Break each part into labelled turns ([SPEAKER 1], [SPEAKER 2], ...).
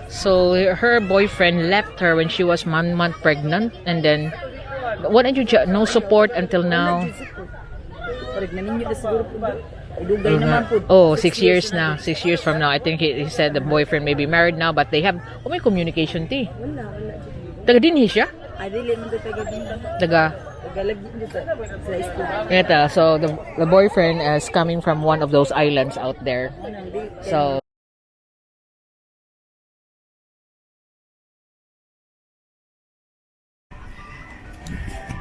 [SPEAKER 1] So her boyfriend left her when she was 1 month pregnant, and then what did you no support until now? Oh, 6 years now. 6 years from now, I think he said the boyfriend may be married now, but they have may communication ti. Taga dinhi siya? Taga. Ito, so the boyfriend is coming from one of those islands out there. So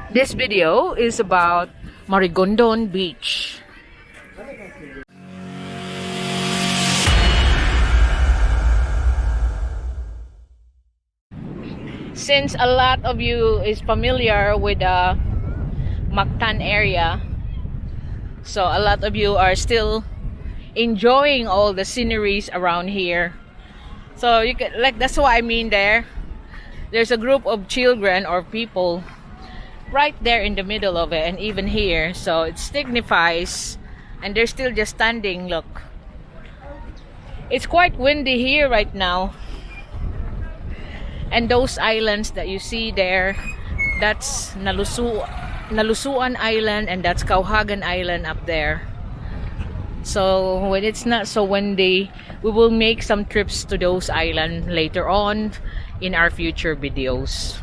[SPEAKER 1] this video is about Marigondon Beach. Since a lot of you is familiar with the Mactan area, so a lot of you are still enjoying all the sceneries around here. So you can, like, that's what I mean there. There's a group of children or people right there in the middle of it, and even here, so it signifies, and they're still just standing. Look, it's quite windy here right now. And those islands that you see there, that's Nalusuan Island, and that's Kauhagan Island up there. So when it's not so windy, we will make some trips to those islands later on in our future videos.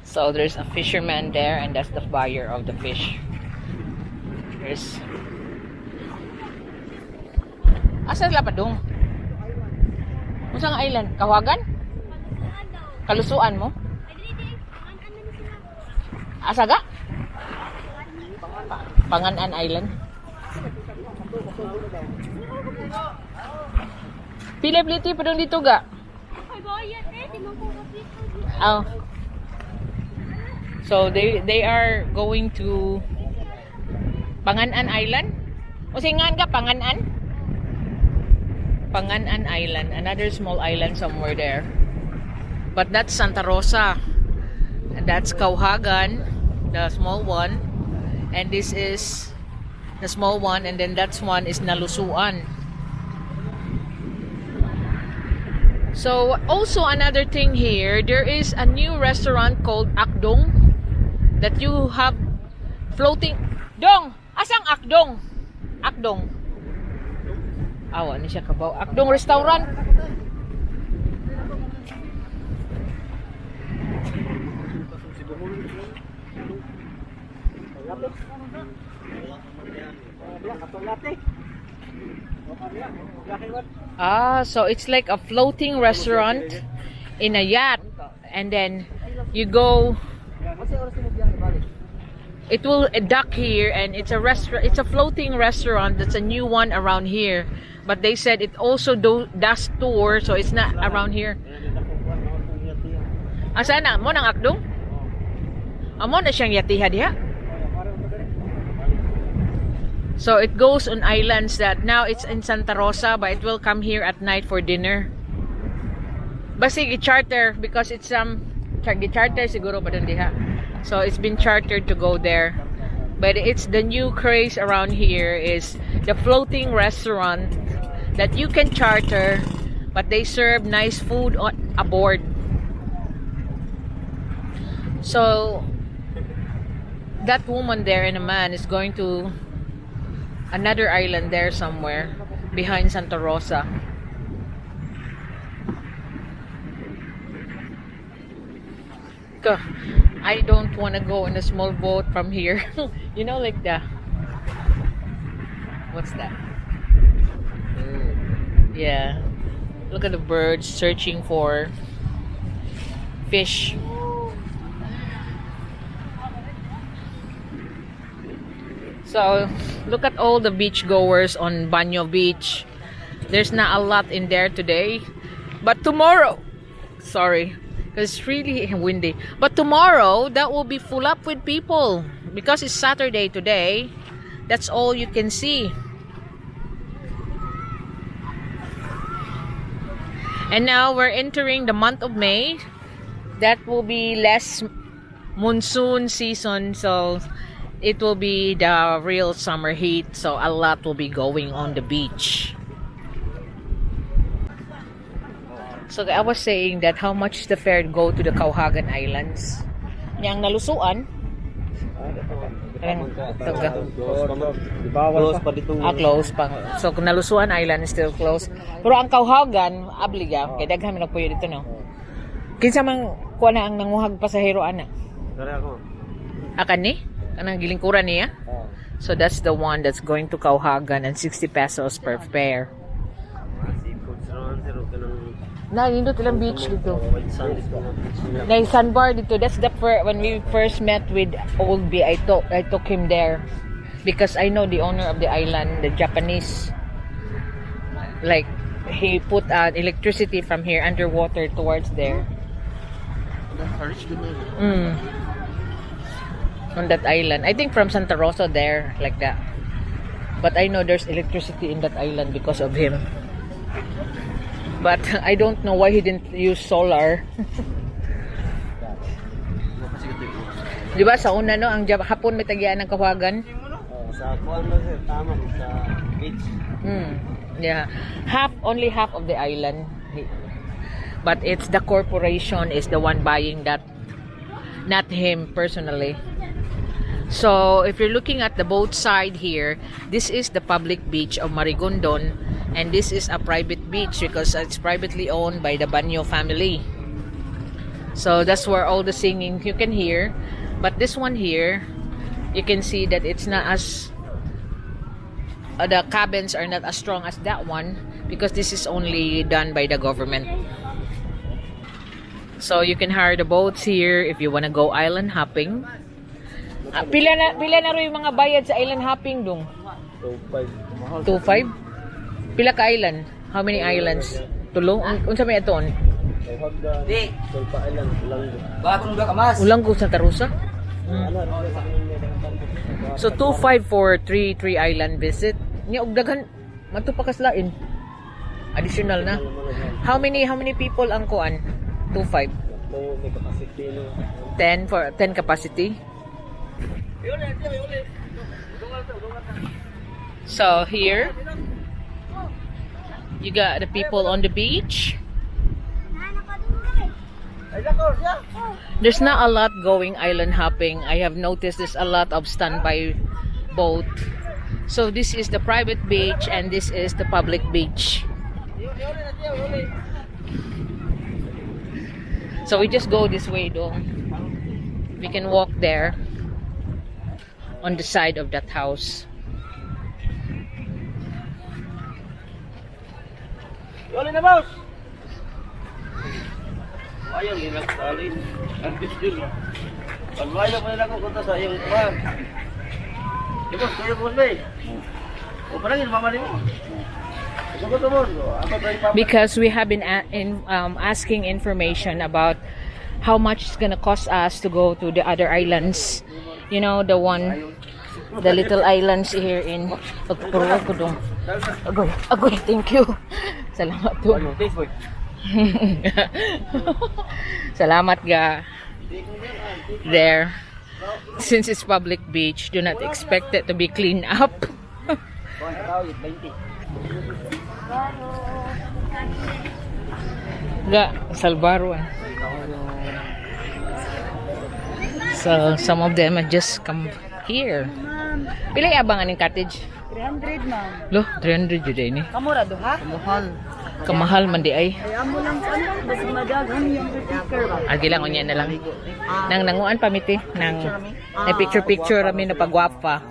[SPEAKER 1] So there's a fisherman there, and that's the buyer of the fish. There's asa la padung? Unsa nga island? Kawagan? Kalusuan mo? Asa ga? Panganan Island. Pila-pliti padung dito ga? Oh. So they are going to Panganan Island. O singan ka Panganan? Panganan Island, another small island somewhere there. But that's Santa Rosa. And that's Kauhagan, the small one. And this is the small one, and then that one is Nalusuan. So also another thing here, there is a new restaurant called Akdong that you have floating. Dong, asang Akdong? Akdong. Awa ni siya kabaw. Akdong restaurant. So it's like a floating restaurant in a yacht, and then you go. It will dock here, and it's a restaurant. It's a floating restaurant. That's a new one around here. But they said it also does tour, so it's not around here. Asa na mo nang Akdong? Amo na siyang yatiha diha. So it goes on islands that now it's in Santa Rosa, but it will come here at night for dinner. Basi i-charter because it's charter siguro pa dun diha. So it's been chartered to go there. But it's the new craze around here is the floating restaurant that you can charter, but they serve nice food aboard. So that woman there and a man is going to another island there somewhere behind Santa Rosa. I don't want to go in a small boat from here. You know, like the what's that? Yeah, look at the birds searching for fish. So look at all the beach goers on Banyo Beach. There's not a lot in there today, but tomorrow, sorry, it's really windy, but tomorrow that will be full up with people because it's Saturday today. That's all you can see. And now we're entering the month of May. That will be less monsoon season, so it will be the real summer heat, so a lot will be going on the beach. So I was saying that how much is the fare to go to the Kauhagan Islands? Yang nalusuan? Close pa. So kung Nalusuan Island is still closed. Pero ang Kauhagan, abliga. Kaya daghan man nagpuyo dito, no? Kinsa man kuha na ang nanguhag pasahero, ana? Akan ni? Kanang gilingkuran niya? So that's the one that's going to Kauhagan and 60 pesos per fare. Na, nindot ilang beach dito. Na yung sandbar dito. That's the when we first met with Oldby, I took him there because I know the owner of the island, the Japanese. Like he put electricity from here underwater towards there. On that island, I think from Santa Rosa there, like that. But I know there's electricity in that island because of him. But I don't know why he didn't use solar. Di ba sa una, no, ang hapon may tagian ng Kauhagan?
[SPEAKER 2] Sa kuwan lang sir, tama sa beach.
[SPEAKER 1] Yeah, only half of the island. But it's the corporation is the one buying that, not him personally. So if you're looking at the boat side here, this is the public beach of Marigondon, and this is a private beach because it's privately owned by the Banyo family. So that's where all the singing you can hear. But this one here, you can see that it's not as the cabins are not as strong as that one because this is only done by the government. So you can hire the boats here if you want to go island hopping. Pila na rin yung mga bayad sa island hopping dong? 2.5. Pila ka island? How many islands? Tulong? Unsa may aton?
[SPEAKER 2] Di.
[SPEAKER 1] Ulanggo Santa Rosa? So 2.5 for 3 island visit. Nya og daghan matupakas lain. Additional na. How many people ang kuan? 2.5. 10 for 10 capacity. So here you got the people on the beach. There's not a lot going island hopping. I have noticed there's a lot of standby boat. So this is the private beach and this is the public beach. So we just go this way though. We can walk there on the side of that house.
[SPEAKER 2] Yoli na boss. Ayaw linak tali. Ang bisdil. Pagwaya pa nila ko kunta sa iyong kuwan. Di boss, kaya boss bay. O parang mama nimo.
[SPEAKER 1] Because we have been asking information about how much it's gonna cost us to go to the other islands. You know, the little islands here in Pagpuro. Agoy, thank you. Salamat to. Salamat ga. There. Since it's public beach, do not expect it to be cleaned up. Ga, Salvaro. So, some of them have just come here. Pila abang aning cottage?
[SPEAKER 3] 300 ma'am.
[SPEAKER 1] Lo, 300 jud ni.
[SPEAKER 3] Kamura do ha?
[SPEAKER 1] Kamahal man di ay.
[SPEAKER 3] Ay amo lang ano, basta madaghan yung sticker ba.
[SPEAKER 1] Agi lang unya na lang. Nang nanguan pamiti nang picture rami na pagwapa.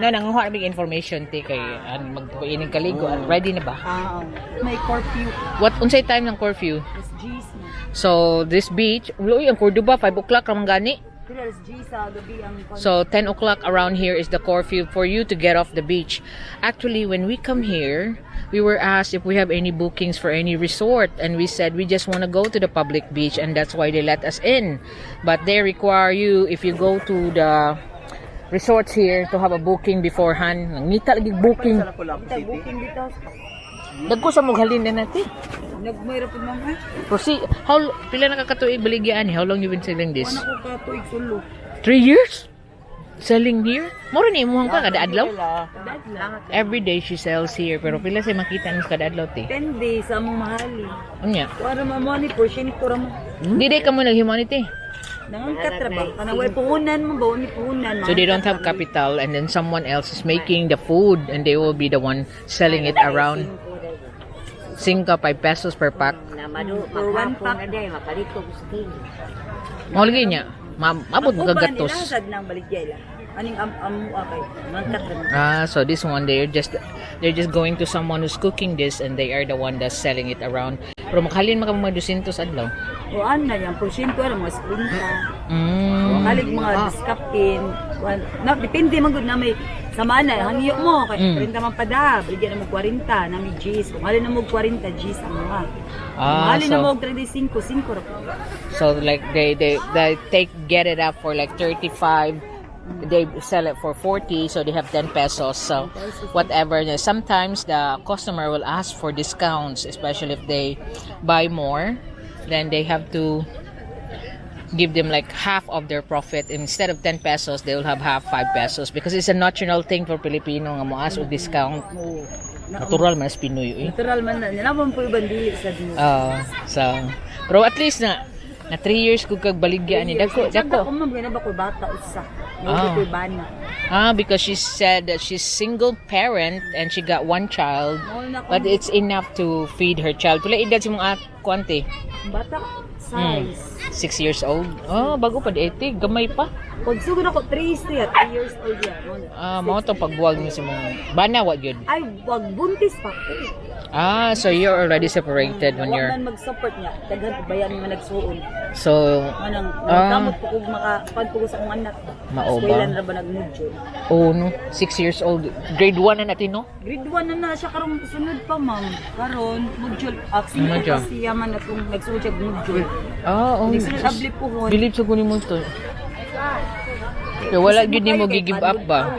[SPEAKER 1] No, nanguha rami information ti kay magpuining kaligo. Ready na ba?
[SPEAKER 3] May curfew.
[SPEAKER 1] What unsay time ng curfew?
[SPEAKER 3] It's G's.
[SPEAKER 1] So, this beach, uy, ang Cordoba 5 o'clock ramang gani. So 10 o'clock around here is the curfew for you to get off the beach. Actually, when we come here, we were asked if we have any bookings for any resort, and we said we just want to go to the public beach, and that's why they let us in. But they require you, if you go to the resorts here, to have a booking beforehand. Nangita lagi booking. Dagko sa mughalin na natin.
[SPEAKER 3] Nagmayra po ma'am.
[SPEAKER 1] Proceed. Pila na kakatuig baligyan ni? How long you been selling this?
[SPEAKER 3] Ano ko ka tuig sulo.
[SPEAKER 1] 3 years? Selling here? Mura ni imuhang ka kada adlaw? Every day she sells here pero pila say makita ni kada adlaw ti?
[SPEAKER 3] 10 days sa among mahali.
[SPEAKER 1] Unya.
[SPEAKER 3] Para mamani portion ito ra mo.
[SPEAKER 1] Di day ka mo naghumanity.
[SPEAKER 3] Nangangkat ra ba? Kanang way puhunan mo ba ni puhunan.
[SPEAKER 1] So they don't have capital and then someone else is making the food and they will be the one selling it around 5 pesos per pack.
[SPEAKER 3] For 1 pack.
[SPEAKER 1] Maulgi niya. Mabot mo kagatos.
[SPEAKER 3] Nilasad ng baligya lang. Aning kay nangangkat ra.
[SPEAKER 1] So this one they're just going to someone who's cooking this and they are the one that's selling it around. Pero makahalin maka mga 200 adlaw.
[SPEAKER 3] O ana yang porsyento ra mga 50.
[SPEAKER 1] Mm.
[SPEAKER 3] Kalig mga diskapin. Na depende man gud na may samana hangiyo mo kay 30 man pada, bigyan na mo 40 na may Gs. Kung alin na mo 40 Gs ang mga. Alin na mo 35, 5 ra.
[SPEAKER 1] So like they get it up for like 35. They sell it for 40, so they have 10 pesos. So whatever. Sometimes the customer will ask for discounts, especially if they buy more. Then they have to give them like half of their profit. Instead of 10 pesos, they will have half 5 pesos because it's a natural thing for Filipino nga mo ask for discount. Natural man sa Pinoy.
[SPEAKER 3] Natural man na. Nilabang po ibang dili sa dino.
[SPEAKER 1] So, pero at least na 3 years ko kag baligya ni dako.
[SPEAKER 3] Ako man gina ba ko bata usa. Ko bana.
[SPEAKER 1] Because she said that she's single parent and she got 1 child, but it's enough to feed her child. Pila edad si mong kwante?
[SPEAKER 3] Bata size.
[SPEAKER 1] 6 years old. Bago pa 80, gamay pa.
[SPEAKER 3] Pag sugod ako 3 years old yan.
[SPEAKER 1] Mao to pagbuwag ni si mong bana what yun?
[SPEAKER 3] Ay, wag buntis pa ko.
[SPEAKER 1] So you're already separated when you're...
[SPEAKER 3] Wag man mag-support niya. Daghan pa bayan nga nagsuon.
[SPEAKER 1] So...
[SPEAKER 3] Manang, kamot ko kung makapagpugo sa akong anak.
[SPEAKER 1] Mao ba?
[SPEAKER 3] Eskwelahan ra ba nag-module?
[SPEAKER 1] No. 6 years old. Grade 1 na natin, no?
[SPEAKER 3] Grade 1 na siya karong sunod pa, ma'am. Karon module. Aksi ko kasi yaman na itong nagsuod siya module. Nagsunod abli po hon.
[SPEAKER 1] Believe sa kunin mo ito. Wala yun ni mo gi-give up ba?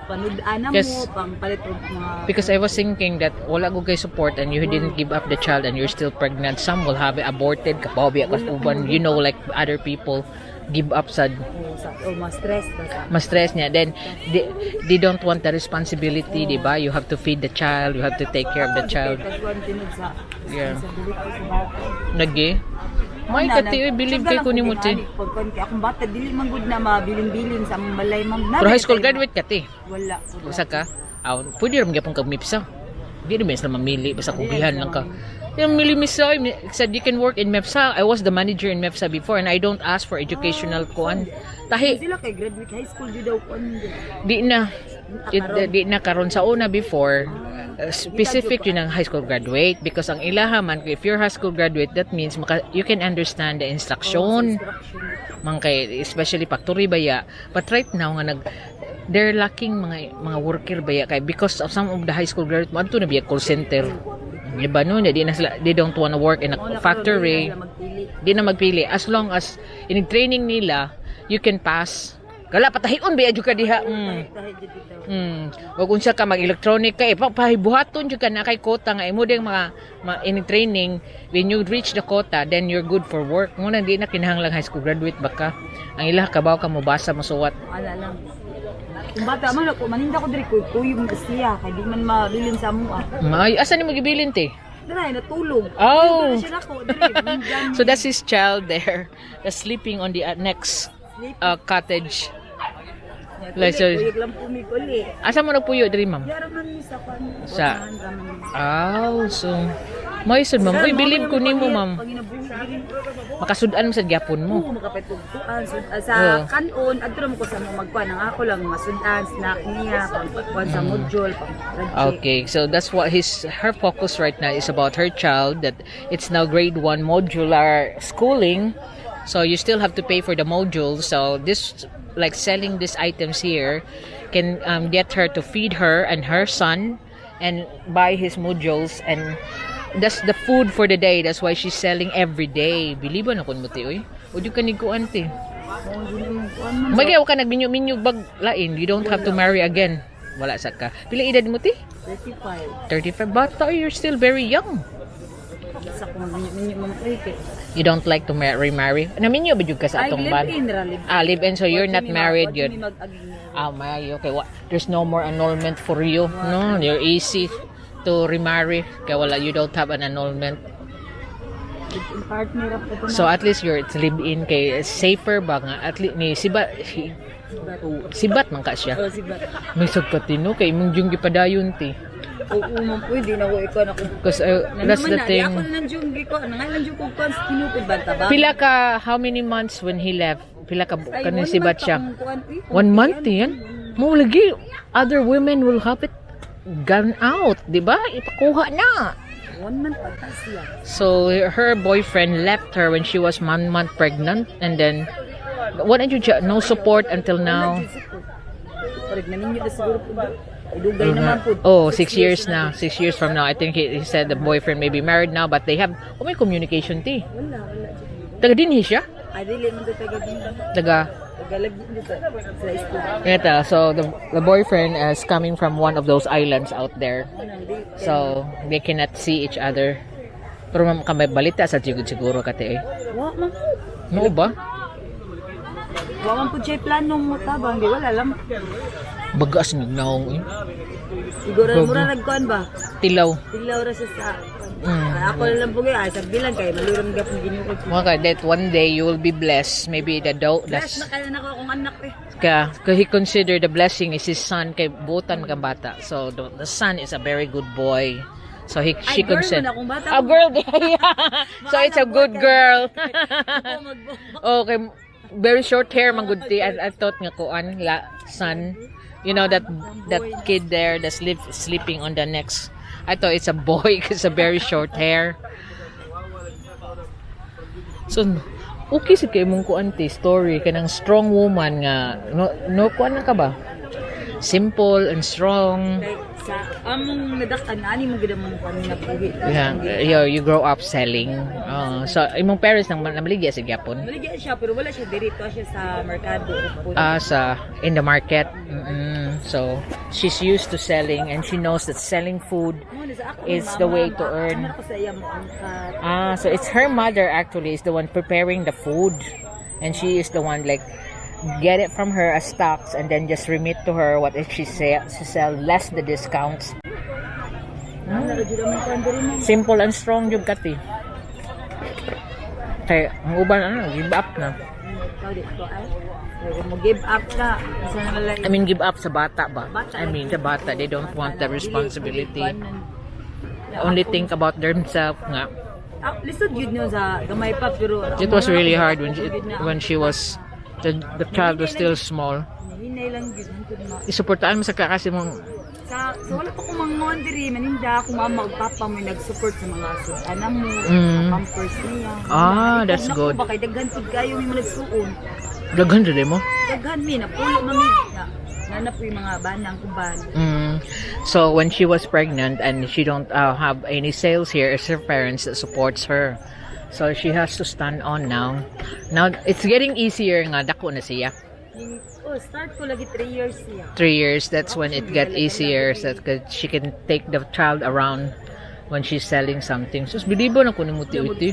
[SPEAKER 3] Panudaan mo, pang palit mga...
[SPEAKER 1] Because I was thinking that wala ko kay support and you didn't give up the child and you're still pregnant. Some will have it aborted. Kapabi akas uban. You know, like other people give up sad.
[SPEAKER 3] Ma-stress.
[SPEAKER 1] Ma-stress niya. Then, they don't want the responsibility, di ba? You have to feed the child. You have to take care of the child. Yeah. Lagi? May kati, believe kay ko ni mo ti.
[SPEAKER 3] Akong bata, dili man gud na mabiling-biling sa among balay, ma'am.
[SPEAKER 1] Pero high school graduate ka ti?
[SPEAKER 3] Wala.
[SPEAKER 1] Usa ka? Pwede rin gyapon kag MIPSA. Di rin sila mamili, basta kugihan lang ka. Yung mili MIPSA, said you can work in MIPSA. I was the manager in MIPSA before and I don't ask for educational kuan. Tahi.
[SPEAKER 3] Sila kay graduate high school jud daw kuan.
[SPEAKER 1] Di na karon sa una before. Specific yun ang high school graduate because ang ilaha man if you're high school graduate that means you can understand the instruction especially pagturi baya but right now nga they're lacking mga worker baya kay because of some of the high school graduate mo na biya call center iba no they don't want to work in a factory di na magpili as long as in training nila you can pass. Kala patahion ba adyo ka diha. Wag unsa ka mag-electronic ka pahibuhaton jud ka na kay quota nga imo ding mga in training when you reach the quota then you're good for work. Mo di na kinahanglang high school graduate baka ang ilah kabaw ka mo basa mo suwat.
[SPEAKER 3] Ala lang. Kung bata man ako maninda ko diri kuyog na siya kay di man mabilin sa amo.
[SPEAKER 1] May asa ni magibilin te?
[SPEAKER 3] Dara natulog.
[SPEAKER 1] So that's his child there. That's sleeping on the next cottage. Like so, asa mo nagpuyo diri ma'am? Sa so may sud ma'am. Uy, believe ko nimo ma'am. Makasud-an mo sa gyapon mo.
[SPEAKER 3] Makapituguan sa kanon adto mo ko sa magkuan ang ako lang masud-an snack niya pagkuan sa module
[SPEAKER 1] Okay, so that's what her focus right now is about her child that it's now grade 1 modular schooling. So you still have to pay for the modules. So this like selling these items here can get her to feed her and her son and buy his modules and that's the food for the day. That's why she's selling every day. Believe na kun mo ti oy. Udyo ka ni ko ante. Magay ka nagminyo-minyo bag lain. You don't have to marry again. Wala sa ka. Pila edad mo ti?
[SPEAKER 3] 35.
[SPEAKER 1] 35 bata, you're still very young.
[SPEAKER 3] Isa ko minimum kay.
[SPEAKER 1] You don't like to remarry? Naminyo ba jud ka sa atong ban? Live-in, so you're not married yet. May okay. There's no more annulment for you. No, you're easy to remarry. Kaya wala, you don't have an annulment. So at least it's live-in kay safer ba nga at least ni sibat man ka siya.
[SPEAKER 3] Sibat.
[SPEAKER 1] May sagkatino kay imong jung gipadayon ti.
[SPEAKER 3] Oo, man pwede na ko ikaw na ko.
[SPEAKER 1] Because that's the thing.
[SPEAKER 3] Ako nang jung ko, nangalan jung ko kon kinupid banta ba.
[SPEAKER 1] Pila ka how many months when he left? Pila ka kanin sibat siya? 1 month yan. Mo lagi other women will have it gone out, di ba? Ipakuha na.
[SPEAKER 3] 1 month pa siya.
[SPEAKER 1] So her boyfriend left her when she was 1 month pregnant, and then what did you no support until now? Oh, 6 years now. 6 years from now, I think he said the boyfriend may be married now, but they have may communication ti.
[SPEAKER 3] Wala.
[SPEAKER 1] Taga dinhi siya?
[SPEAKER 3] Ay dili man taga dinhi.
[SPEAKER 1] Tagalog dito. So the boyfriend is coming from one of those islands out there. So they cannot see each other. Pero kamay balita sa siguro kate eh.
[SPEAKER 3] Wa man.
[SPEAKER 1] No ba?
[SPEAKER 3] Wa man pud siya plano mo tabang, di wala lang.
[SPEAKER 1] Bagas ng naong eh.
[SPEAKER 3] Siguro mura nagkuan ba?
[SPEAKER 1] Tilaw
[SPEAKER 3] ra siya sa ako lang po kaya sa bilang kay maluram gapon ginukod.
[SPEAKER 1] Okay, that one day you will be blessed. Maybe
[SPEAKER 3] Bless na kaya nako akong anak eh.
[SPEAKER 1] Cause he considered the blessing is his son kay butan mga bata. So the son is a very good boy. So she considered a girl. So it's a good girl. Okay, very short hair mangudti. I thought nga kuan son. You know that kid there that's sleeping on the next. I thought it's a boy because a very short hair. So okay si kay mong kuan ti story kanang strong woman nga no kuan ka ba? Simple and strong.
[SPEAKER 3] Sa among nadak-an ani mo gid mong panabuhi.
[SPEAKER 1] Yeah, you grow up selling. So imong parents nang namaligya sa gyapon.
[SPEAKER 3] Maligya siya pero wala siya dirito siya sa merkado.
[SPEAKER 1] In the market. So she's used to selling and she knows that selling food is the way to earn. So it's her mother actually is the one preparing the food, and she is the one like get it from her as stocks and then just remit to her what if she sell less the discounts. Simple and strong yung kati. Kaya ang uban give up na.
[SPEAKER 3] Give up na.
[SPEAKER 1] I mean give up sa bata ba? I mean the bata, they don't want the responsibility. Only think about themselves nga.
[SPEAKER 3] Lisod yun nyo sa gamay pa pero
[SPEAKER 1] it was really hard when she was the child was still small.
[SPEAKER 3] Hinay lang yun.
[SPEAKER 1] Isuportaan mo sa kakasi mong
[SPEAKER 3] so wala pa ko mga diri maninda ako mama ug papa mo nag-support sa mga anak mo, pampers niya.
[SPEAKER 1] That's good.
[SPEAKER 3] Baka daghan tig kayo mi nagsuon.
[SPEAKER 1] Daghan dili mo?
[SPEAKER 3] Daghan mi na pulo mami. Nanap yung mga banang kuban.
[SPEAKER 1] So when she was pregnant and she don't have any sales here, it's her parents that supports her. So she has to stand on now. Now it's getting easier nga dako na siya.
[SPEAKER 3] Start ko lagi 3 years siya.
[SPEAKER 1] 3 years, that's when it get easier so that she can take the child around when she's selling something. So bilibo na ko ni muti-uti.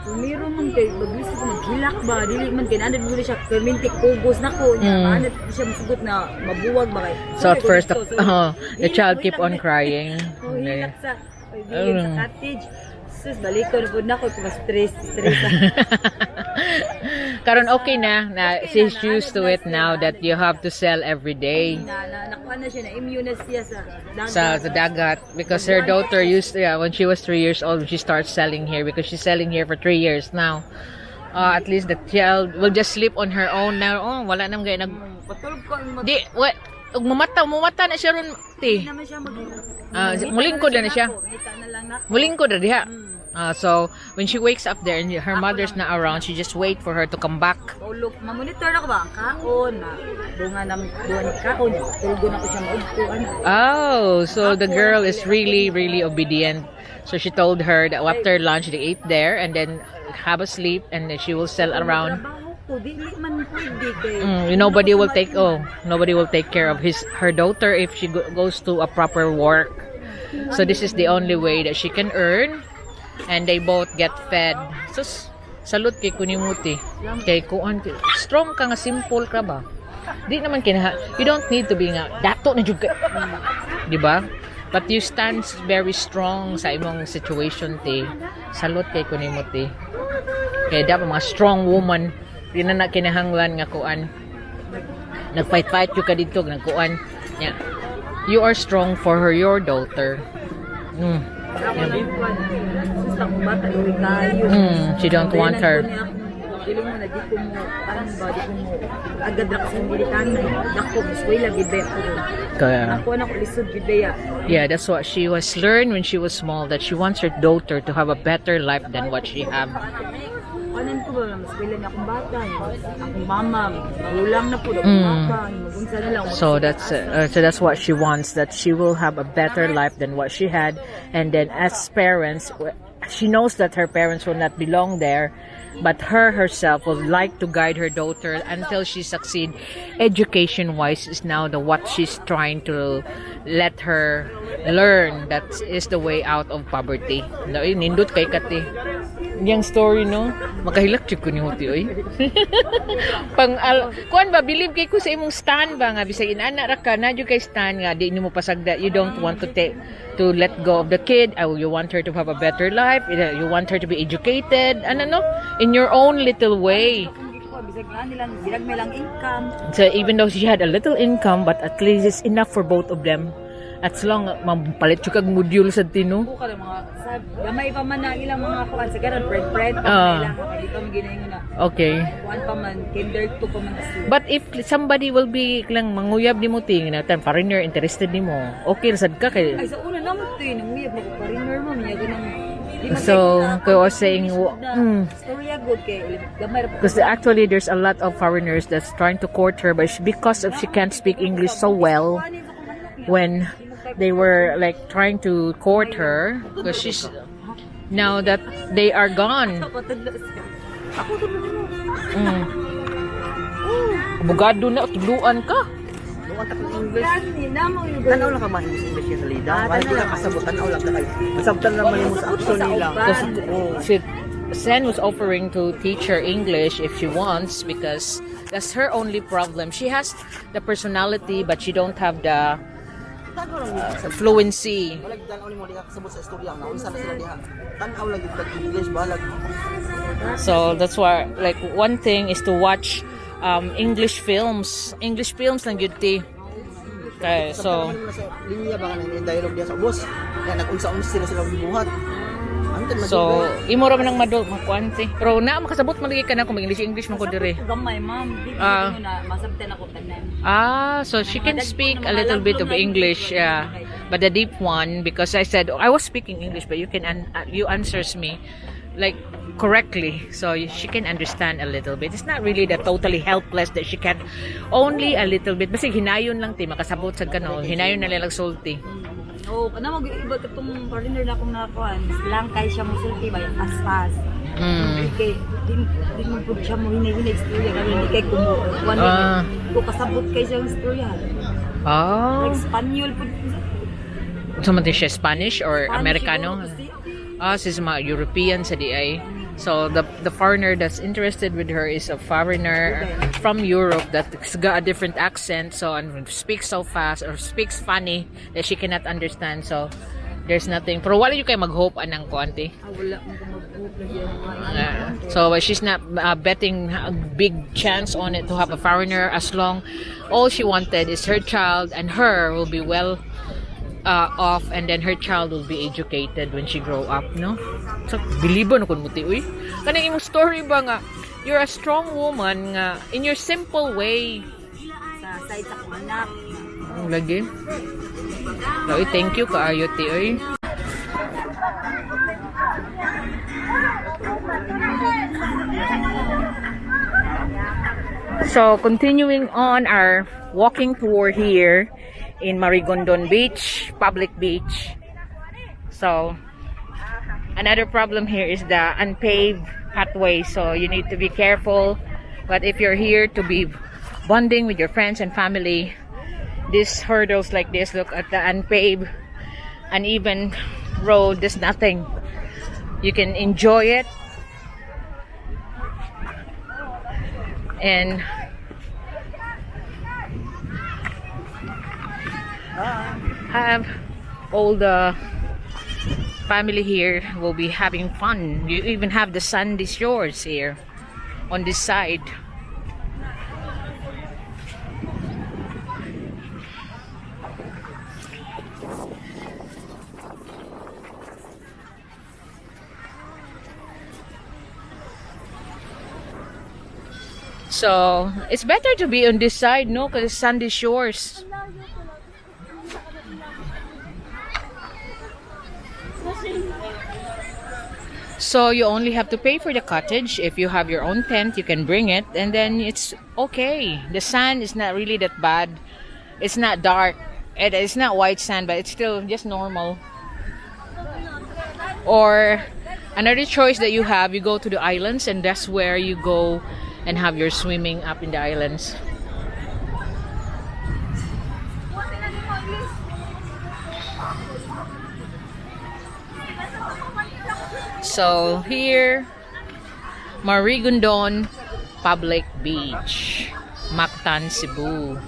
[SPEAKER 3] Meron man kay baglis ko maghilak ba dili man kay nanad mo siya permintik pugos nako niya manad siya masugot na mabuwag ba kay.
[SPEAKER 1] So at first the child keep on crying.
[SPEAKER 3] Hilak sa cottage. Sus balik ko na ko stress.
[SPEAKER 1] Karon okay na she's used to it now that you have to sell every day.
[SPEAKER 3] Nakuha na siya na immune na siya
[SPEAKER 1] sa dagat because her daughter used when she was 3 years old she starts selling here because she's selling here for 3 years now. At least the child will just sleep on her own now. Wala nang gay
[SPEAKER 3] patulog ko
[SPEAKER 1] di what mumata na siya ron ti. Mulingkod na siya. Mulingkod na diha. So when she wakes up there and her mother's not around, she just wait for her to come back.
[SPEAKER 3] Look, mamonitor na ko ba ang kaon na dunga ni kaon. Tulgo na ko siya maugtuan.
[SPEAKER 1] So the girl is really obedient. So she told her that after lunch they ate there and then have a sleep and then she will sell around.
[SPEAKER 3] ako, dili man pwede kay.
[SPEAKER 1] Nobody will take care of her daughter if she goes to a proper work. So this is the only way that she can earn, and they both get fed. So salute kay kunimuti. Kay kuan, strong ka nga, simple ka ba? Di naman you don't need to be nga dato na jud ka. Di ba? But you stand very strong sa imong situation ti. Salute kay kunimuti. Kaya dapat mga strong woman, di na kinahanglan nga kuan. Nagfight-fight you ka dito, nagkuan. Yeah. You are strong for your daughter. She don't want her.
[SPEAKER 3] Dili mo na di ko mo ano ba di ko mo agad ra kasi militan dako eskwela gid ako.
[SPEAKER 1] Kaya
[SPEAKER 3] ako na ko lisod gid ya.
[SPEAKER 1] Yeah, that's what she was learned when she was small, that she wants her daughter to have a better life than what she have.
[SPEAKER 3] Kanan ko ba mas eskwela na akong bata, akong mama, ulang na po bata, magunsa na lang.
[SPEAKER 1] So that's what she wants, that she will have a better life than what she had, and then as parents, she knows that her parents will not belong there. But herself would like to guide her daughter until she succeed. Education-wise is now what she's trying to let her learn. That is the way out of poverty. Nindot kay kati. Yang story, no? Makahilak chuk ko ni Huti, oy. Kuan ba, believe kay ko sa imong stand ba nga, bisag inana ra ka, na kay stand nga, di mo pasagda, you don't want to let go of the kid, you want her to have a better life, you want her to be educated, in your own little way. So even though she had a little income, but at least it's enough for both of them. At long, mampalit yung kag module sa tino.
[SPEAKER 3] Gamay pa man na ilang mga kuan sa karon friend pa ilang dito mo ginaingon na.
[SPEAKER 1] Okay.
[SPEAKER 3] Kuan pa man kinder 2 pa man.
[SPEAKER 1] But if somebody will be lang manguyab nimo ting na foreigner interested nimo, okay ra sad ka kay.
[SPEAKER 3] Ay sa una namo tin manguyab mo foreigner mo niya ganang.
[SPEAKER 1] So, I was saying, because actually there's a lot of foreigners that's trying to court her, but because she can't speak English so well, when they were like trying to court her, because she's now that they are gone. Abogado na, tuluan ka.
[SPEAKER 2] Tanaw lang ka ma-English ka sa lida. Wala di ka kasabot, tanaw lang ka kayo. Masabtan naman yung sa action nila.
[SPEAKER 1] Sen was offering to teach her English if she wants, because that's her only problem. She has the personality, but she don't have the fluency. So that's why, like, one thing is to watch English films lang yun ti. Okay, so
[SPEAKER 2] linya ba nga dialogue dia sa boss. Ya nag-unsa-unsa sila gibuhat.
[SPEAKER 1] So, imo ra man ang makuanti. Pero na makasabot man lagi ka na kung English man ko dire.
[SPEAKER 3] Gamay, ma'am. Di ko na masabtan ako tanan.
[SPEAKER 1] So she can speak a little bit of English, yeah. But the deep one, because I said I was speaking English, but you can you answers me like correctly, so she can understand a little bit. It's not really that totally helpless that she can, only a little bit. Basta hinayon lang ti makasabot sa kano, hinayon na lang sulti.
[SPEAKER 3] Kana mag-iba katong partner na akong nakuan. Lang kay siya musulti ba yung aspas. Kay di mo pud siya mo hinay istorya kay hindi kay kumukuan. Ko kasabot kay siya yung istorya. Like Spanish pud.
[SPEAKER 1] Something siya Spanish or Americano? She's mga European sa DI. So the foreigner that's interested with her is a foreigner from Europe that's got a different accent, so and speaks so fast or speaks funny that she cannot understand. So there's nothing. Pero wala yung kayo mag-hope anang kuanti.
[SPEAKER 3] Wala mo mag-hope.
[SPEAKER 1] So she's not betting a big chance on it to have a foreigner, as long all she wanted is her child and her will be well off, and then her child will be educated when she grow up, no? So, biliban ako muti, uy. Kanang imong story ba nga, you're a strong woman nga, in your simple way.
[SPEAKER 3] Sa side sa kong anak.
[SPEAKER 1] Lagi. Uy, thank you, kaayo, ti, uy. So, continuing on our walking tour here, in Marigondon Beach, public beach. So, another problem here is the unpaved pathway. So, you need to be careful But if you're here to be bonding with your friends and family, these hurdles like this, look at the unpaved, uneven road, there's nothing. You can enjoy it and have all the family here will be having fun. You even have the sandy shores here on this side. So it's better to be on this side, no, because it's sandy shores. So you only have to pay for the cottage. If you have your own tent, you can bring it, and then it's okay. The sand is not really that bad. It's not dark. It's not white sand, but it's still just normal. Or another choice that you have, you go to the islands, and that's where you go and have your swimming up in the islands. So here, Marigondon Public Beach, Mactan, Cebu.